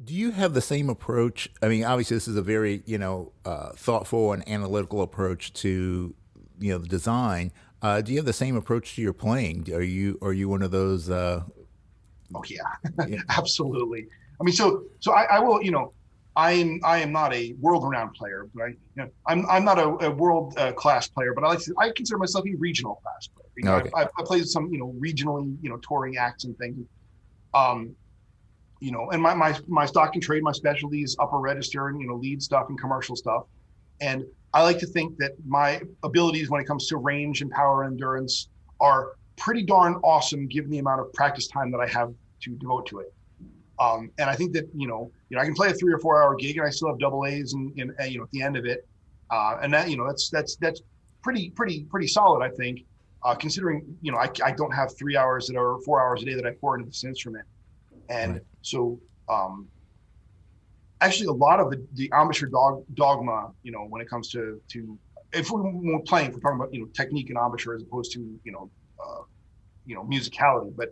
Do you have the same approach? I mean, obviously, this is a very thoughtful and analytical approach to the design. Do you have the same approach to your playing? Are you one of those? Oh yeah, Yeah, absolutely. I mean, so I will, I am not a world-renowned player, but I'm not a world class player, but I consider myself a regional class player. okay. I played some, regionally, touring acts and things. Um, and my stock and trade, my specialty is upper register and lead stuff and commercial stuff. And I like to think that my abilities when it comes to range and power endurance are pretty darn awesome given the amount of practice time that I have to devote to it. And I think that I can play a 3 or 4 hour gig and I still have double A's and at the end of it, and that that's pretty solid, I think, considering I don't have 3 hours that are 4 hours a day that I pour into this instrument. And Right. so actually a lot of the embouchure dogma, when it comes to if we're playing, if we're talking about technique and embouchure as opposed to musicality, but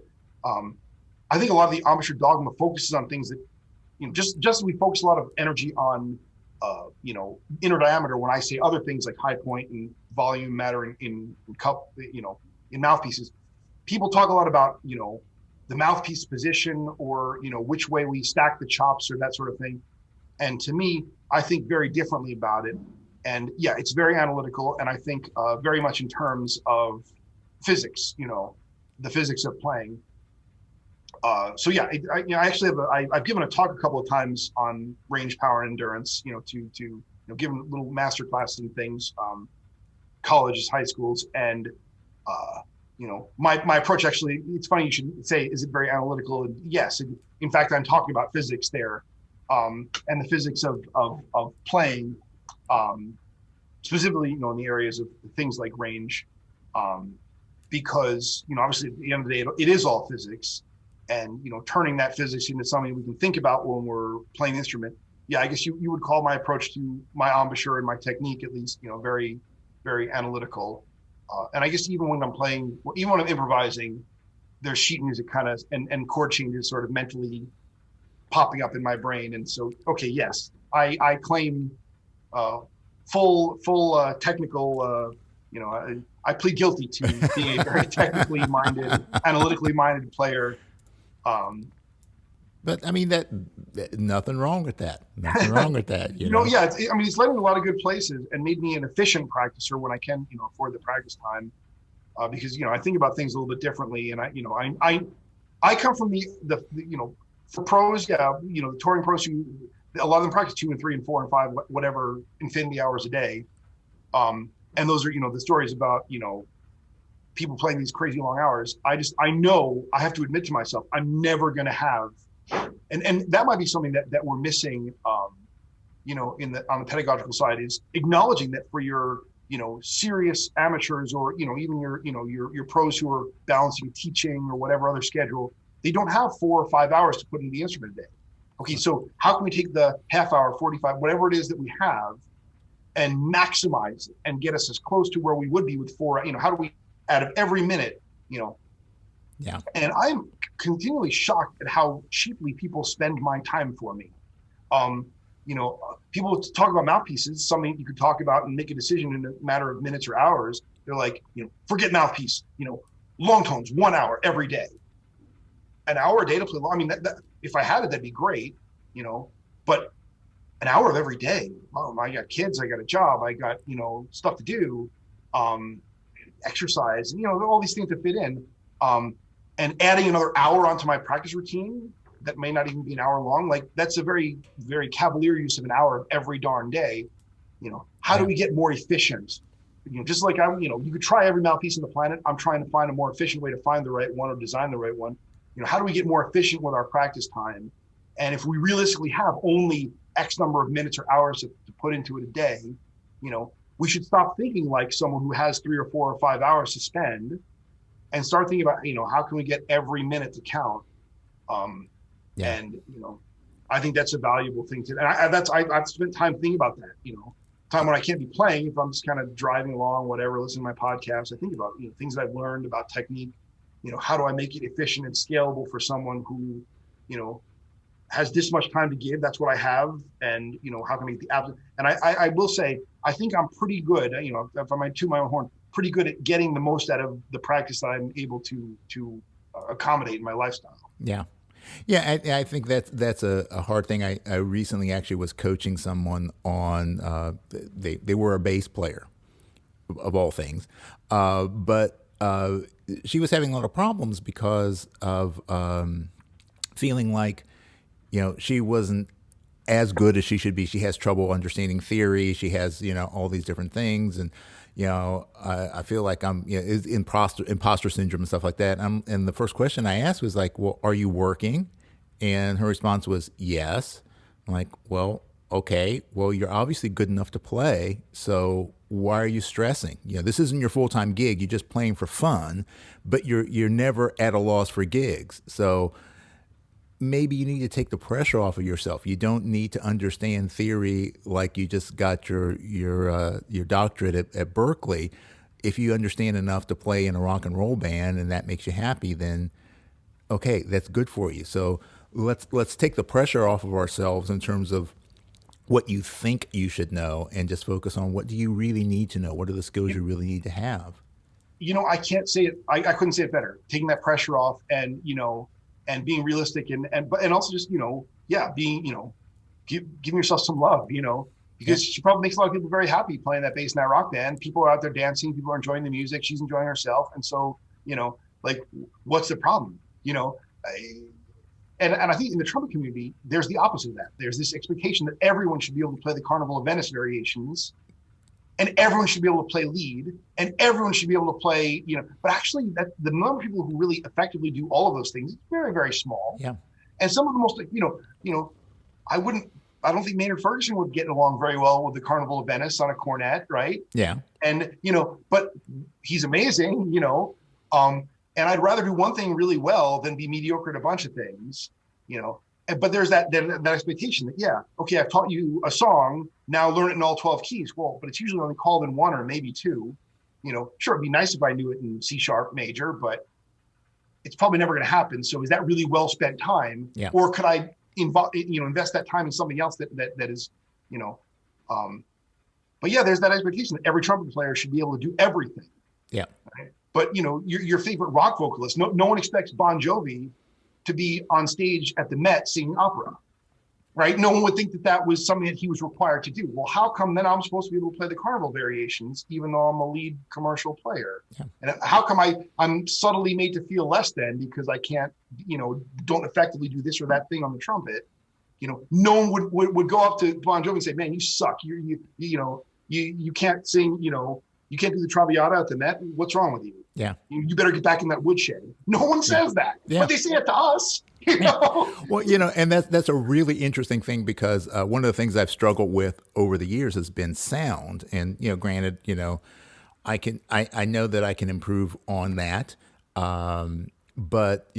I think a lot of the embouchure dogma focuses on things that just as we focus a lot of energy on inner diameter when I say other things like high point and volume matter in cup, in mouthpieces. People talk a lot about the mouthpiece position or which way we stack the chops or that sort of thing. And to me, I think very differently about it. And yeah, it's very analytical, and I think very much in terms of physics. The physics of playing. So yeah, I actually I've given a talk a couple of times on range, power, and endurance. To given little master classes and things, colleges, high schools, and my approach actually. It's funny you should say, is it very analytical? And yes, in fact, I'm talking about physics there, and the physics of playing, specifically in the areas of things like range, because obviously at the end of the day it is all physics, and turning that physics into something we can think about when we're playing the instrument. Yeah, I guess you would call my approach to my embouchure and my technique at least very very analytical. And I guess even when I'm playing, even when I'm improvising, there's sheet music kind of and chord changes sort of mentally popping up in my brain. And so, okay, yes, I claim uh, full technical. I plead guilty to being a very technically minded, analytically minded player. Um, But I mean nothing wrong with that. Nothing wrong with that. yeah, it's led me to a lot of good places and made me an efficient practicer when I can, afford the practice time. Because I think about things a little bit differently, and I come from the for pros, yeah, the touring pros who a lot of them practice 2 and 3 and 4 and 5 whatever infinity hours a day, and those are the stories about people playing these crazy long hours. I know I have to admit to myself I'm never going to have, and that might be something that we're missing, on the pedagogical side, is acknowledging that for your serious amateurs or even your pros who are balancing teaching or whatever other schedule, they don't have 4 or 5 hours to put into the instrument a day. Okay, so how can we take the half hour, 45, whatever it is that we have, and maximize it and get us as close to where we would be with four? How do we, out of every minute, Yeah. and I'm continually shocked at how cheaply people spend my time for me. Um, People talk about mouthpieces, something you could talk about and make a decision in a matter of minutes or hours. They're like, forget mouthpiece, long tones, 1 hour every day, an hour a day to play long. I mean, that if I had it, that'd be great, but an hour of every day. Oh, I got kids, I got a job, I got, stuff to do, um, exercise, all these things to fit in. And adding another hour onto my practice routine that may not even be an hour long, like that's a very, very cavalier use of an hour of every darn day. How do Yeah. we get more efficient? Just like you could try every mouthpiece on the planet. I'm trying to find a more efficient way to find the right one or design the right one. How do we get more efficient with our practice time? And if we realistically have only X number of minutes or hours to put into it a day, we should stop thinking like someone who has 3 or 4 or 5 hours to spend and start thinking about, how can we get every minute to count? Um, Yeah. and I think that's a valuable thing to. And I've spent time thinking about that. Time when I can't be playing, if I'm just kind of driving along, whatever, listening to my podcast, I think about things I've learned about technique. How do I make it efficient and scalable for someone who, has this much time to give. That's what I have. And, how can I get the absolute, and I will say, I think I'm pretty good, if I toot my own horn, pretty good at getting the most out of the practice that I'm able to accommodate in my lifestyle. Yeah. Yeah, I think that's a hard thing. I recently actually was coaching someone on, they were a bass player, of all things. But she was having a lot of problems because of feeling like, she wasn't as good as she should be. She has trouble understanding theory. She has, all these different things. And, I feel like I'm, it's imposter syndrome and stuff like that. And the first question I asked was like, well, are you working? And her response was yes. I'm like, well, okay, well, you're obviously good enough to play. So why are you stressing? This isn't your full-time gig. You're just playing for fun, but you're never at a loss for gigs. So maybe you need to take the pressure off of yourself. You don't need to understand theory like you just got your doctorate at Berkeley. If you understand enough to play in a rock and roll band and that makes you happy, then okay, that's good for you. So let's take the pressure off of ourselves in terms of what you think you should know and just focus on what do you really need to know? What are the skills you really need to have? I can't say it. I couldn't say it better. Taking that pressure off and, and being realistic and also just, being, giving yourself some love, because she probably makes a lot of people very happy playing that bass in that rock band. People are out there dancing, people are enjoying the music. She's enjoying herself. And so, like, what's the problem? And I think in the trumpet community, there's the opposite of that. There's this expectation that everyone should be able to play the Carnival of Venice variations, and everyone should be able to play lead, and everyone should be able to play, but actually that the number of people who really effectively do all of those things is very, very small. Yeah. And some of the most, I don't think Maynard Ferguson would get along very well with the Carnival of Venice on a cornet, right? Yeah. And, but he's amazing, and I'd rather do one thing really well than be mediocre at a bunch of things, But there's that expectation that, okay, I've taught you a song, now learn it in all 12 keys. Well, but it's usually only called in one or maybe two. Sure, it'd be nice if I knew it in C sharp major, but it's probably never going to happen. So is that really well spent time? Yeah. Or could I invest that time in something else that is, but yeah, there's that expectation that every trumpet player should be able to do everything. Yeah. Right? But your favorite rock vocalist, no one expects Bon Jovi to be on stage at the Met singing opera, right? No one would think that was something that he was required to do. Well, how come then I'm supposed to be able to play the Carnival variations, even though I'm a lead commercial player? Yeah. And how come I'm subtly made to feel less than because I can't, don't effectively do this or that thing on the trumpet? No one would go up to Bon Jovi and say, man, you suck. You can't sing, you can't do the Traviata at the Met. What's wrong with you? Yeah. You better get back in that woodshed. No one says that, but they say it to us. Well, and that's a really interesting thing because one of the things I've struggled with over the years has been sound. And, granted, I know that I can improve on that. But,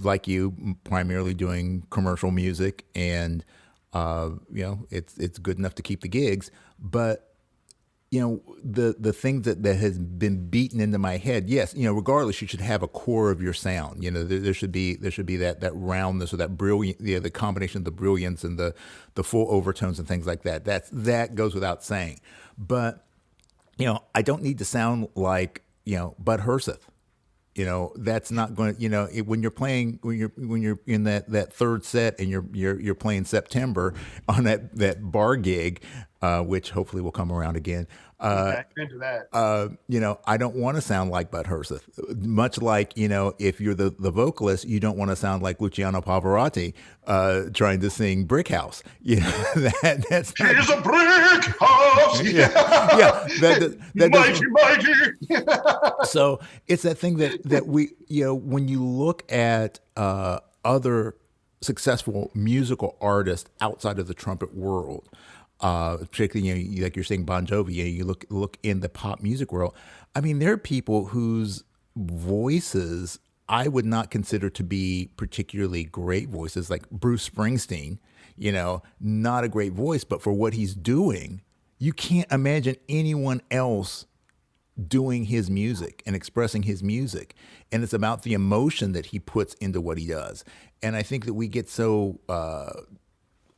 like you, primarily doing commercial music and, it's good enough to keep the gigs. But, the thing that has been beaten into my head, yes, regardless, you should have a core of your sound. There should be that roundness or that brilliant, the combination of the brilliance and the full overtones and things like that. That goes without saying. But, I don't need to sound like, Bud Herseth. That's not going to, when you're playing, when you're in that third set and you're playing September on that bar gig, which hopefully will come around again. Into that. I don't want to sound like Bud Herseth. Much like, if you're the vocalist, you don't want to sound like Luciano Pavarotti trying to sing Brick House. That's not, she's a brick house. Mighty. So it's that thing that we, when you look at other successful musical artists outside of the trumpet world, particularly, like you're saying, Bon Jovi, you look in the pop music world. I mean, there are people whose voices I would not consider to be particularly great voices, like Bruce Springsteen, not a great voice, but for what he's doing, you can't imagine anyone else doing his music and expressing his music, and it's about the emotion that he puts into what he does. And I think that we get so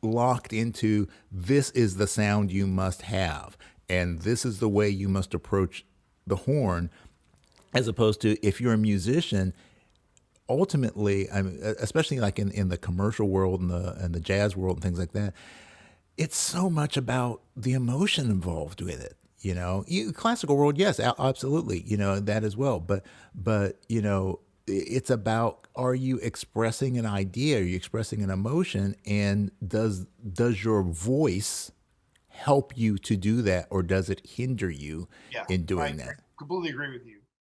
locked into, this is the sound you must have, and this is the way you must approach the horn, as opposed to, if you're a musician, ultimately, I mean, especially like in the commercial world and the jazz world and things like that, it's so much about the emotion involved with it. Classical world, yes, absolutely, that as well. But it's about, are you expressing an idea? Are you expressing an emotion? And does your voice help you to do that, or does it hinder you Yeah, in I doing that? completely agree with you.